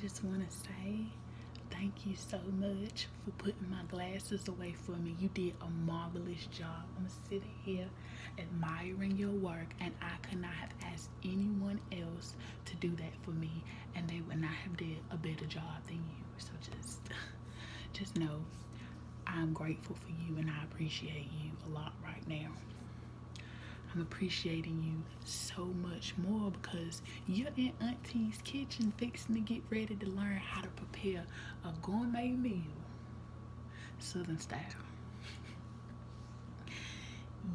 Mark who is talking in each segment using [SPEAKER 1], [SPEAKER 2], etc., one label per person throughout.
[SPEAKER 1] just want to say thank you so much for putting my glasses away for me. You did a marvelous job. I'm sitting here admiring your work, and I could not have asked anyone else to do that for me, and they would not have did a better job than you. So just know I'm grateful for you, and I appreciate you a lot right now. I'm appreciating you so much more because you're in Auntie's kitchen fixing to get ready to learn how to prepare a gourmet meal, Southern style.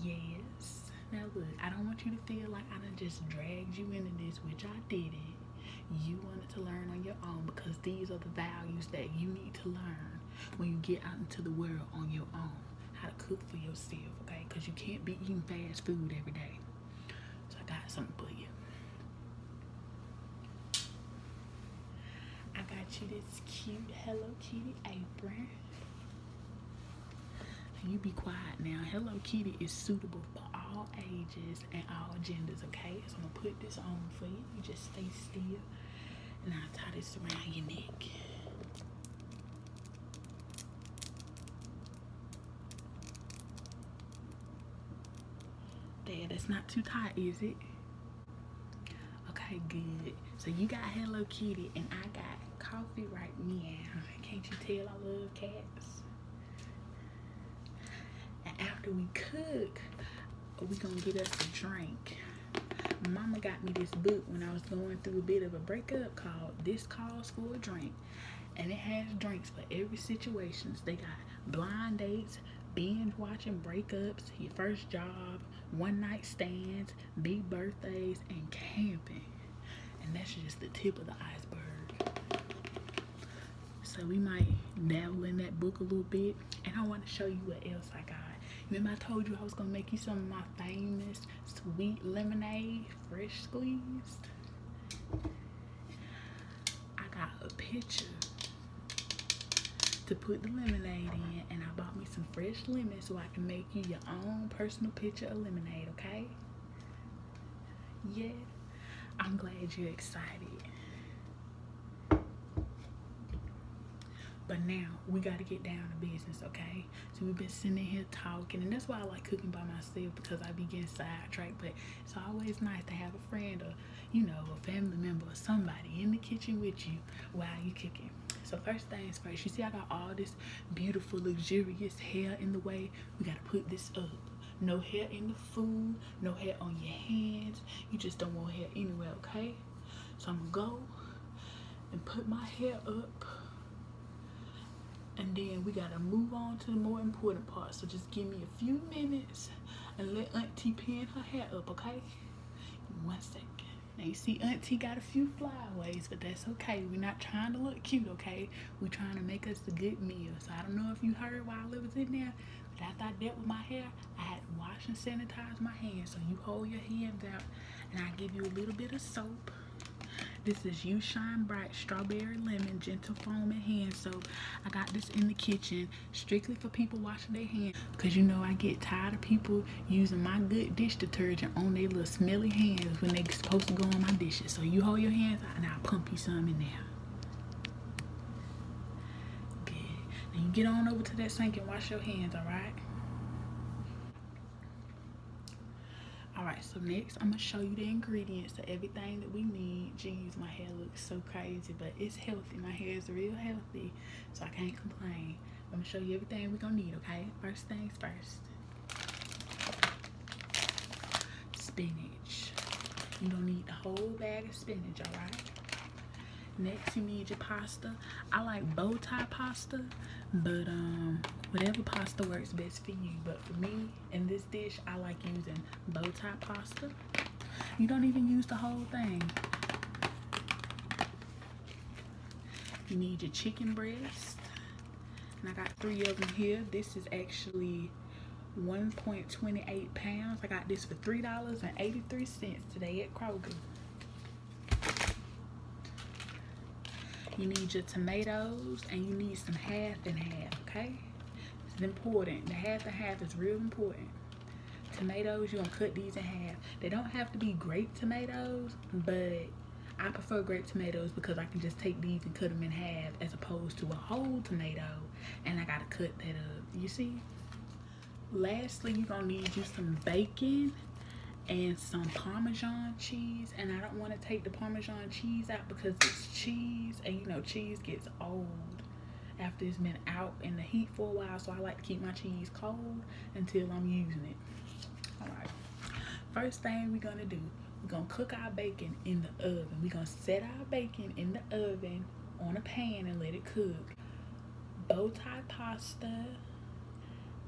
[SPEAKER 1] Yes. Now look, I don't want you to feel like I done just dragged you into this, which I didn't. You wanted to learn on your own because these are the values that you need to learn when you get out into the world on your own. How to cook for yourself, okay? Because you can't be eating fast food every day. So I got something for you. I got you this cute Hello Kitty apron. You be quiet now. Hello Kitty is suitable for all ages and all genders, okay? So I'm gonna put this on for you. You just stay still, and I'll tie this around your neck. There, that's not too tight, is it? Okay, good. So you got Hello Kitty, and I got coffee right now. Can't you tell I love cats? And after we cook, we gonna get us a drink. Mama got me this book when I was going through a bit of a breakup called This Calls for a Drink. And it has drinks for every situation. They got blind dates, binge watching breakups, your first job, one night stands, big birthdays, and camping. And that's just the tip of the iceberg. So we might dabble in that book a little bit. And I want to show you what else I got. Remember I told you I was going to make you some of my famous sweet lemonade, fresh squeezed? I got a pitcher to put the lemonade in, and I bought me some fresh lemons so I can make you your own personal pitcher of lemonade, okay? Yeah, I'm glad you're excited. But now we got to get down to business, okay? So we've been sitting here talking, and that's why I like cooking by myself, because I be getting sidetracked. But it's always nice to have a friend or, a family member or somebody in the kitchen with you while you're cooking. So first things first, you see I got all this beautiful, luxurious hair in the way. We got to put this up. No hair in the food, no hair on your hands. You just don't want hair anywhere, okay? So I'm going to go and put my hair up. And then we gotta move on to the more important part. So just give me a few minutes and let Auntie pin her hair up, okay? 1 second. Now you see Auntie got a few flyaways, but that's okay. We're not trying to look cute, okay? We're trying to make us a good meal. So I don't know if you heard while I was in there, but after I dealt with my hair, I had to wash and sanitize my hands. So you hold your hands out, and I give you a little bit of soap. This is You Shine Bright Strawberry Lemon Gentle Foaming Hand Soap. I got this in the kitchen strictly for people washing their hands, because I get tired of people using my good dish detergent on their little smelly hands when they're supposed to go on my dishes. So you hold your hands out and I'll pump you some in there. Good. Now you get on over to that sink and wash your hands, alright? Alright, so next I'm going to show you the ingredients to everything that we need. Jeez, my hair looks so crazy, but it's healthy. My hair is real healthy, so I can't complain. I'm going to show you everything we're going to need, okay? First things first. Spinach. You're going to need the whole bag of spinach, alright? Next, you need your pasta. I like bow tie pasta, but whatever pasta works best for you. But for me, in this dish, I like using bow tie pasta. You don't even use the whole thing. You need your chicken breast. And I got 3 of them here. This is actually 1.28 pounds. I got this for $3.83 today at Kroger. You need your tomatoes, and you need some half and half, okay? It's important. The half and half is real important. Tomatoes, you're gonna cut these in half. They don't have to be grape tomatoes, but I prefer grape tomatoes because I can just take these and cut them in half as opposed to a whole tomato and I gotta cut that up. You see? Lastly, you're gonna need you some bacon and some Parmesan cheese. And I don't want to take the Parmesan cheese out because it's cheese, and you know cheese gets old after it's been out in the heat for a while, so I like to keep my cheese cold until I'm using it. Alright, first thing we're gonna do, we're gonna cook our bacon in the oven. We're gonna set our bacon in the oven on a pan and let it cook. Bow tie pasta,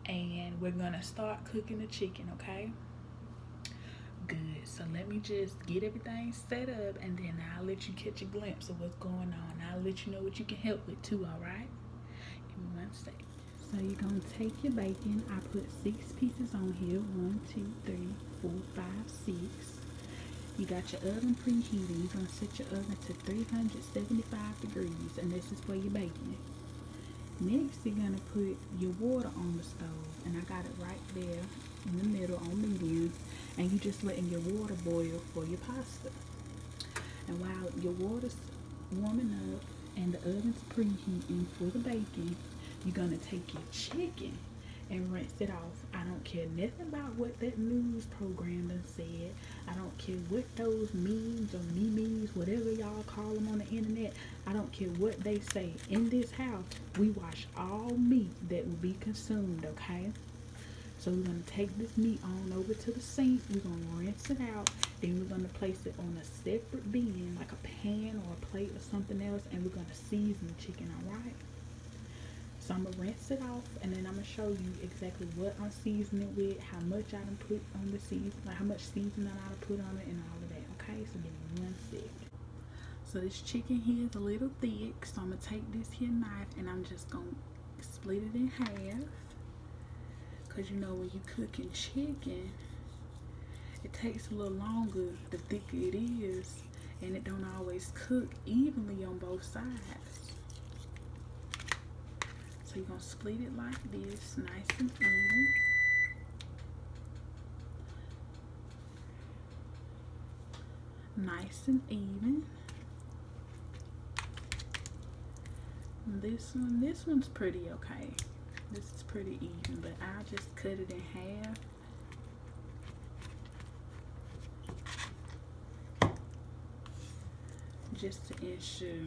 [SPEAKER 1] and we're gonna start cooking the chicken, okay? Good. So let me just get everything set up, and then I'll let you catch a glimpse of what's going on. I'll let you know what you can help with too, alright? Give me 1 second. So you're gonna take your bacon. I put 6 pieces on here. 1, 2, 3, 4, 5, 6. You got your oven preheated. You're gonna set your oven to 375 degrees, and this is for your bacon. Next, you're gonna put your water on the stove, and I got it right there in the middle on medium, and you just letting your water boil for your pasta. And while your water's warming up and the oven's preheating for the bacon, you're gonna take your chicken and rinse it off. I don't care nothing about what that news program done said. I don't care what those memes or memes, whatever y'all call them on the internet. I don't care what they say. In this house, we wash all meat that will be consumed, okay? So we're going to take this meat on over to the sink. We're going to rinse it out. Then we're going to place it on a separate bin, like a pan or a plate or something else. And we're going to season the chicken, alright? So I'm going to rinse it off, and then I'm going to show you exactly what I'm seasoning with, how much I done put on the season, like how much seasoning I done put on it, and all of that, okay? So give me 1 sec. So this chicken here is a little thick, so I'm going to take this here knife, and I'm just going to split it in half. Because you know when you cooking chicken, it takes a little longer the thicker it is, and it don't always cook evenly on both sides. So you're going to split it like this, nice and even. Nice and even. And this one's pretty okay. This is pretty even, but I'll just cut it in half. Just to ensure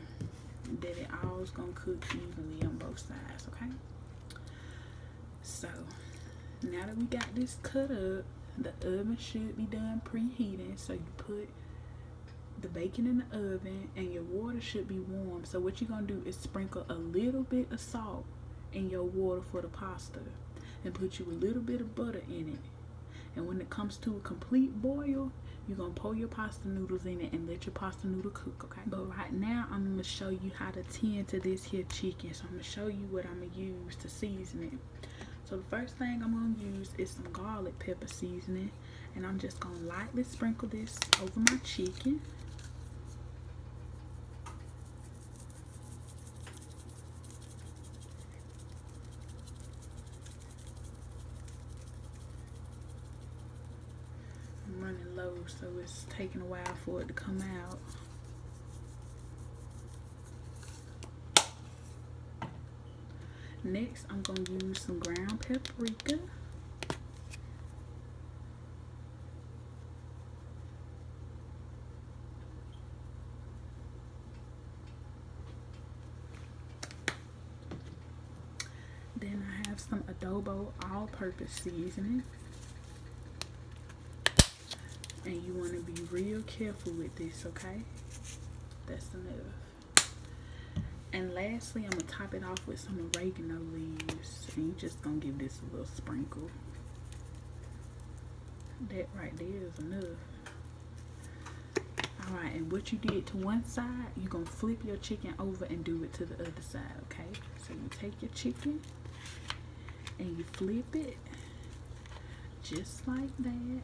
[SPEAKER 1] that it all's gonna cook evenly on both sides, okay? So now that we got this cut up, the oven should be done preheating. So you put the bacon in the oven and your water should be warm. So what you're gonna do is sprinkle a little bit of salt in your water for the pasta and put you a little bit of butter in it. And when it comes to a complete boil, you're gonna pour your pasta noodles in it and let your pasta noodle cook, okay? But right now, I'm gonna show you how to tend to this here chicken. So I'm gonna show you what I'm gonna use to season it. So the first thing I'm gonna use is some garlic pepper seasoning, and I'm just gonna lightly sprinkle this over my chicken. Running low, so it's taking a while for it to come out. Next, I'm going to use some ground paprika. Then I have some adobo all-purpose seasoning. And you want to be real careful with this, okay? That's enough. And lastly, I'm going to top it off with some oregano leaves. And you just going to give this a little sprinkle. That right there is enough. Alright, and what you did to one side, you're going to flip your chicken over and do it to the other side, okay? So you take your chicken and you flip it just like that.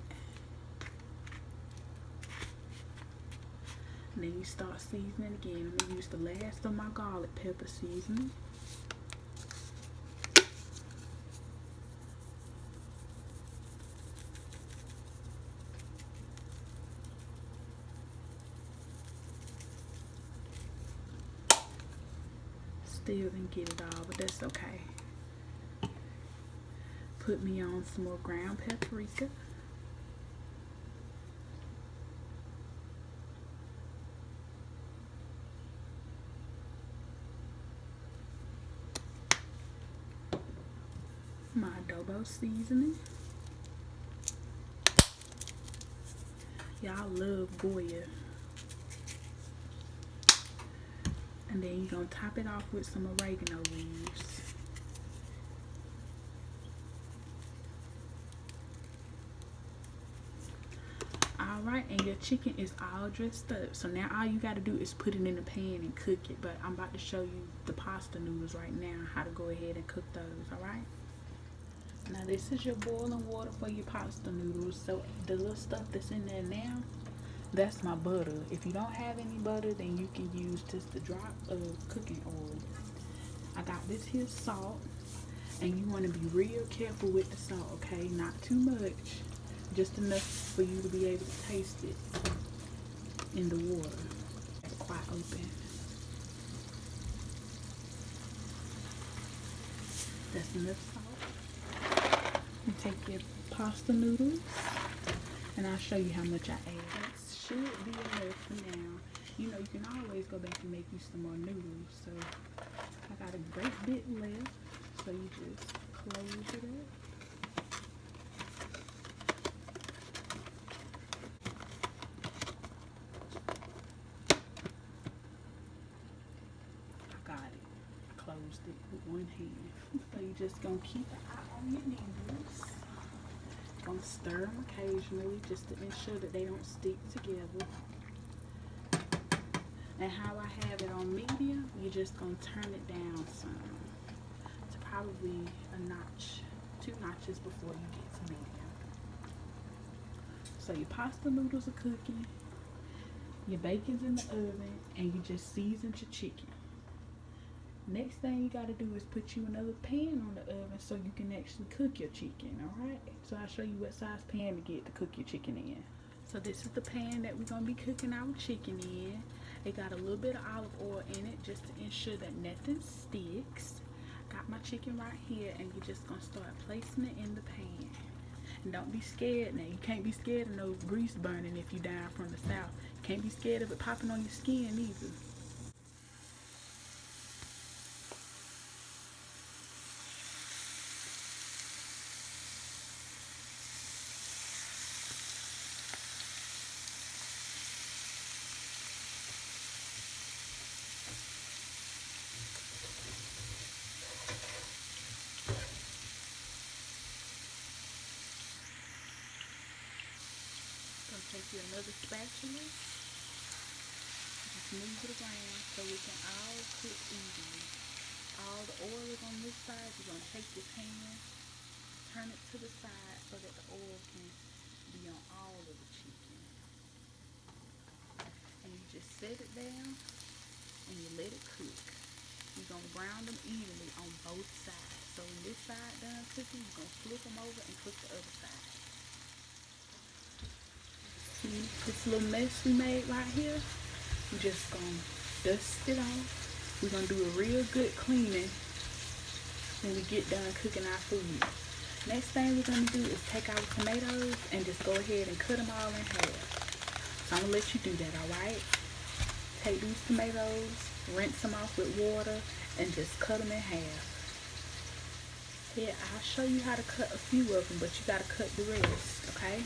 [SPEAKER 1] And then you start seasoning again. I'm going to use the last of my garlic pepper seasoning. still didn't get it all, but that's okay. Put me on some more ground paprika. My adobo seasoning. Y'all love Goya. And then you're gonna top it off with some oregano leaves. Alright, and your chicken is all dressed up. So now all you gotta do is put it in the pan and cook it. But I'm about to show you the pasta noodles right now, how to go ahead and cook those, alright? Now this is your boiling water for your pasta noodles. So the little stuff that's in there now, that's my butter. If you don't have any butter, then you can use just a drop of cooking oil. I got this here salt, and you want to be real careful with the salt, okay? Not too much, just enough for you to be able to taste it in the water. Have it quite open. That's enough salt. You take your pasta noodles, and I'll show you how much I add. That should be enough for now. You know, you can always go back and make you some more noodles. So I got a great bit left. So you just close it up. I got it. I closed it with one hand. So you just gonna keep an eye on your noodles. Gonna stir them occasionally just to ensure that they don't stick together. And how I have it on medium, you're just gonna turn it down some to probably a notch, 2 notches before you get to medium. So your pasta noodles are cooking, your bacon's in the oven, and you just seasoned your chicken. Next thing you gotta do is put you another pan on the oven so you can actually cook your chicken, alright? So I'll show you what size pan to get to cook your chicken in. So this is the pan that we're gonna be cooking our chicken in. It got a little bit of olive oil in it just to ensure that nothing sticks. Got my chicken right here, and you're just gonna start placing it in the pan. And don't be scared now. You can't be scared of no grease burning if you down from the south. Can't be scared of it popping on your skin either. Take you another spatula, just move it around so it can all cook evenly. All the oil is on this side. You're going to take your pan, turn it to the side so that the oil can be on all of the chicken. And you just set it down and you let it cook. You're going to brown them evenly on both sides. So when this side done cooking, you're going to flip them over and cook the other side. See this little mess we made right here? We're just gonna dust it off. We're gonna do a real good cleaning when we get done cooking our food. Next thing we're gonna do is take our tomatoes and just go ahead and cut them all in half. So I'm gonna let you do that, alright? Take these tomatoes, rinse them off with water, and just cut them in half. Yeah, I'll show you how to cut a few of them, but you gotta cut the rest, okay?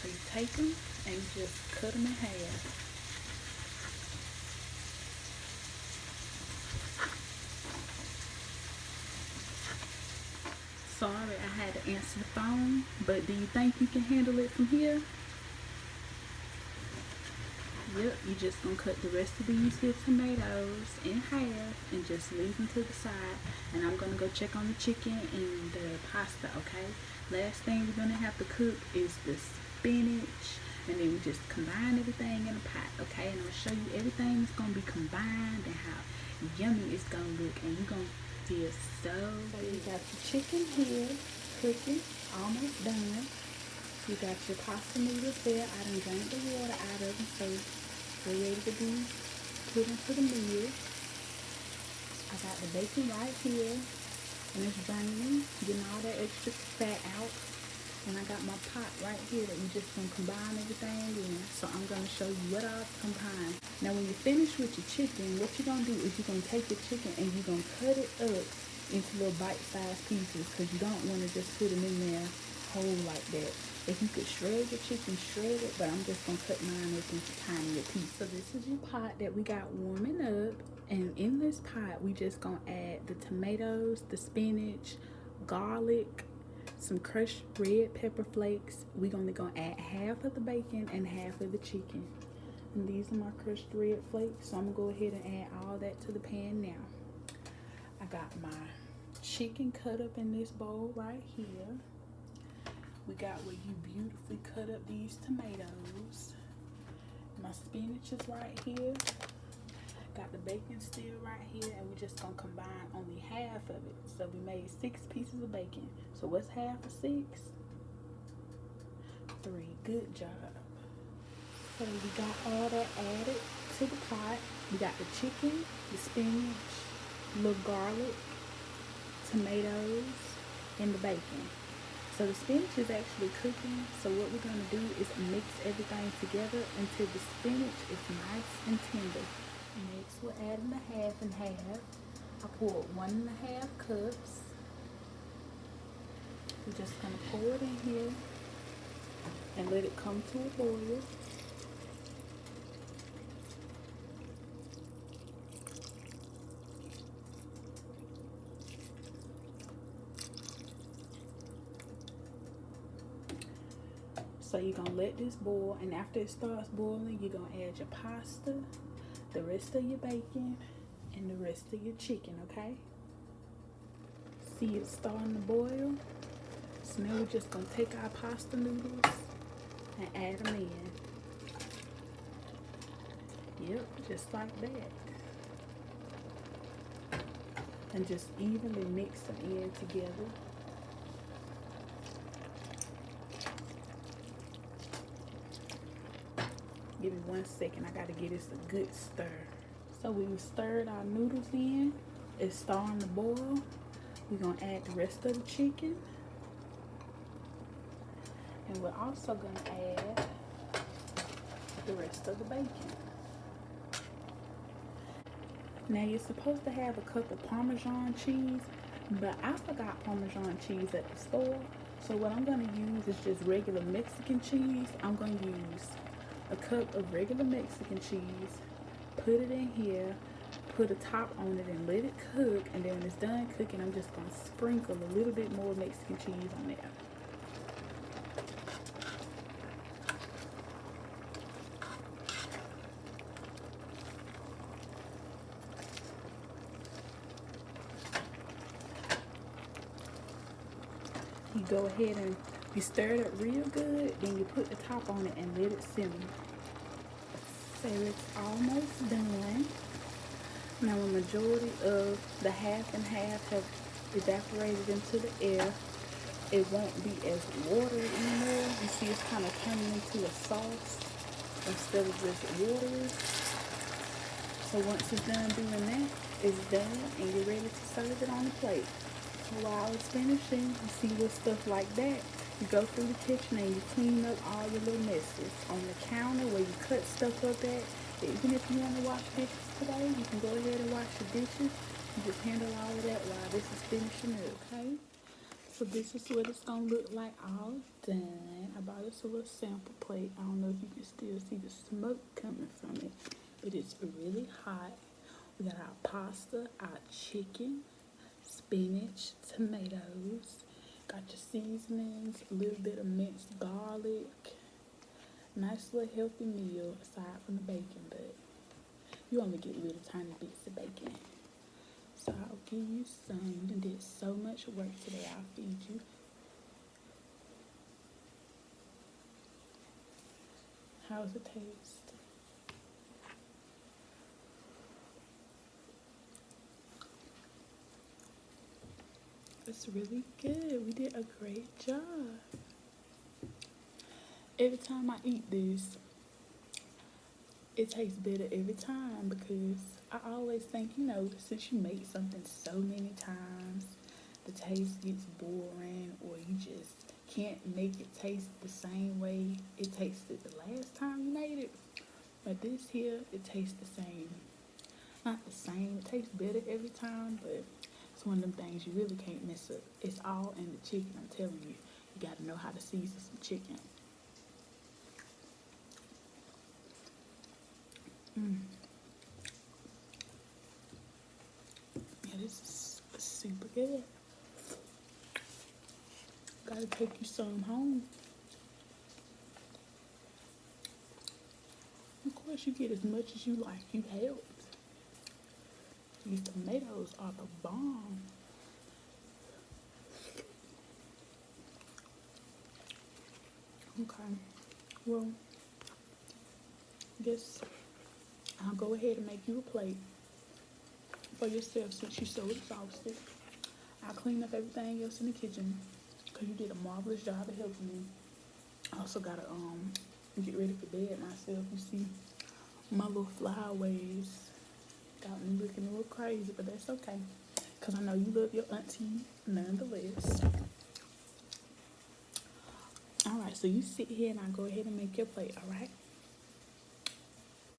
[SPEAKER 1] So you take them and just cut them in half. Sorry, I had to answer the phone, but do you think you can handle it from here? Yep, you're just gonna cut the rest of these here tomatoes in half and just leave them to the side. And I'm gonna go check on the chicken and the pasta, okay? Last thing we're gonna have to cook is the spinach, and then we just combine everything in a pot, okay? And I'm gonna show you everything that's gonna be combined and how yummy it's gonna look, and you're gonna feel so good. You got your chicken here cooking, almost done. You got your pasta noodles there. I done drained the water out of them, so they're ready to be put into the meal. I got the bacon right here, and it's draining, getting all that extra fat out. And I got my pot right here that we just gonna combine everything in. So I'm gonna show you what I combine. Now when you're finished with your chicken, what you're gonna do is you're gonna take your chicken and you're gonna cut it up into little bite-sized pieces, because you don't want to just put them in there whole like that. If you could shred your chicken, shred it, but I'm just gonna cut mine up into tinier pieces. So this is your pot that we got warming up, and in this pot we just gonna add the tomatoes, the spinach, garlic, some crushed red pepper flakes. We only gonna add half of the bacon and half of the chicken. And these are my crushed red flakes, so I'm gonna go ahead and add all that to the pan now. I got my chicken cut up in this bowl right here. We got where you beautifully cut up these tomatoes. My spinach is right here. Got the bacon still right here, and we're just gonna combine only half of it. So we made 6 pieces of bacon. So what's half of 6? 3. Good job. So we got all that added to the pot. We got the chicken, the spinach, little garlic, tomatoes, and the bacon. So the spinach is actually cooking. So what we're gonna do is mix everything together until the spinach is nice and tender. Next, we're adding the half and half. I poured 1.5 cups. We're just gonna pour it in here and let it come to a boil. So you're gonna let this boil, and after it starts boiling, you're gonna add your pasta, the rest of your bacon, and the rest of your chicken, okay? See it starting to boil? So now we're just gonna take our pasta noodles and add them in. Yep, just like that. And just evenly mix them in together. Give me 1 second, I gotta get this a good stir. So we stirred our noodles in. It's starting to boil. We're gonna add the rest of the chicken. And we're also gonna add the rest of the bacon. Now you're supposed to have a cup of Parmesan cheese, but I forgot Parmesan cheese at the store. So what I'm gonna use is just regular Mexican cheese. I'm gonna use a cup of regular Mexican cheese, put it in here, put a top on it and let it cook, and then when it's done cooking, I'm just gonna sprinkle a little bit more Mexican cheese on there. You go ahead and you stir it up real good, then you put the top on it and let it simmer. So it's almost done. Now the majority of the half and half have evaporated into the air. It won't be as watery anymore. You see it's kind of turning into a sauce instead of just watery. So once it's done doing that, it's done and you're ready to serve it on the plate. So while it's finishing, you see with stuff like that, you go through the kitchen and you clean up all your little messes. On the counter where you cut stuff up at, even if you want to wash dishes today, you can go ahead and wash your dishes. You just handle all of that while this is finishing up, okay? So this is what it's going to look like all done. I brought us a little sample plate. I don't know if you can still see the smoke coming from it, but it's really hot. We got our pasta, our chicken, spinach, tomatoes, got your seasonings, a little bit of minced garlic. Nice little healthy meal aside from the bacon, but you only get little tiny bits of bacon. So I'll give you some. You did so much work today, I'll feed you. How's it taste? It's really good. We did a great job. Every time I eat this, it tastes better every time because I always think, since you make something so many times, the taste gets boring or you just can't make it taste the same way it tasted the last time you made it. But this here, it tastes the same. Not the same, it tastes better every time, but it's one of them things you really can't mess up. It's all in the chicken, I'm telling you. You gotta know how to season some chicken. Mm. Yeah, this is super good. Gotta take you some home. Of course, you get as much as you like. You help. These tomatoes are the bomb. Okay. Well, I guess I'll go ahead and make you a plate for yourself since you're so exhausted. I'll clean up everything else in the kitchen because you did a marvelous job of helping me. I also gotta get ready for bed myself. You see, my little flyaways got me looking a little crazy, but that's okay. Because I know you love your auntie nonetheless. Alright, so you sit here and I'll go ahead and make your plate, alright?